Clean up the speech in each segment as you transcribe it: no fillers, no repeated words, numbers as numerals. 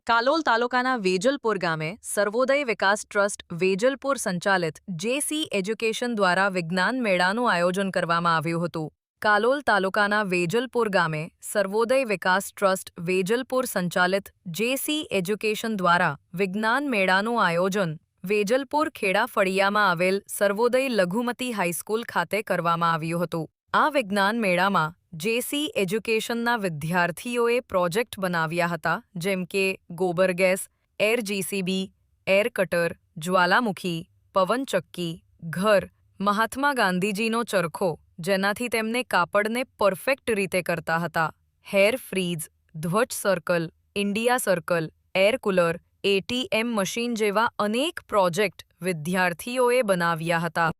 કાલોલ તાલુકાના વેજલપુર ગામે સર્વોદય વિકાસ ટ્રસ્ટ વેજલપુર સંચાલિત જેસી એજ્યુકેશન દ્વારા વિજ્ઞાન મેળાનું આયોજન કરવામાં આવ્યું હતું. કાલોલ તાલુકાના વેજલપુર ગામે સર્વોદય વિકાસ ટ્રસ્ટ વેજલપુર સંચાલિત જેસી એજ્યુકેશન દ્વારા વિજ્ઞાન મેળાનું આયોજન વેજલપુર ખેડા ફળિયામાં આવેલ સર્વોદય લઘુમતી હાઈસ્કૂલ ખાતે કરવામાં આવ્યું હતું. આ વિજ્ઞાન મેળામાં જેસી એજ્યુકેશનના વિદ્યાર્થીઓએ પ્રોજેક્ટ બનાવ્યા હતા, જેમ કે ગોબર ગેસ, એર જીસીબી, એર કટર, જ્વાલામુખી, પવનચક્કી, ઘર, મહાત્મા ગાંધીજીનો ચરખો, જેનાથી તેમને કાપડને પરફેક્ટ રીતે કરતા હતા, હેર ફ્રીઝ, ધ્વજ circle, India circle, air cooler, ATM machine જેવા અનેક પ્રોજેક્ટ વિદ્યાર્થીઓએ બનાવ્યા હતા.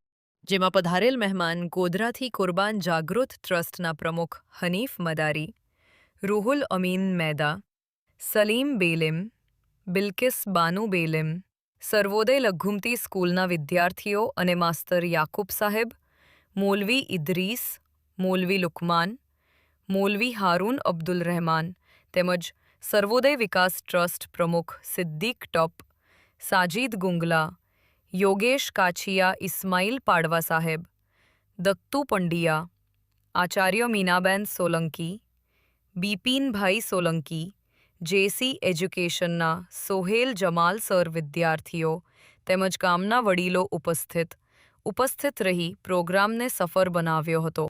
જેમાં પધારેલ મહેમાન ગોધરાથી કુરબાન જાગૃત ટ્રસ્ટના પ્રમુખ હનીફ મદારી, રૂહુલ અમીન મેદા, સલીમ બેલિમ, બિલ્કિસ બાનુ બેલિમ, સર્વોદય લઘુમતી સ્કૂલના વિદ્યાર્થીઓ અને માસ્તર યાકુબ સાહેબ, મૌલવી ઇદ્રીસ, મૌલવી લુકમાન, મૌલવી હારૂન અબ્દુલ રહેમાન તેમજ સર્વોદય વિકાસ ટ્રસ્ટ પ્રમુખ સિદ્દીક ટોપ, સાજીદ ગુંગલા, યોગેશ કાછિયા, ઇસ્માઇલ પાડવા સાહેબ, દત્તુ પંડિયા, આચાર્ય મીનાબેન સોલંકી, બિપિનભાઈ સોલંકી, જેસી એજ્યુકેશનના સોહેલ જમાલ સર વિદ્યાર્થીઓ તેમજ ગામના વડીલો ઉપસ્થિત રહી પ્રોગ્રામને સફળ બનાવ્યો હતો.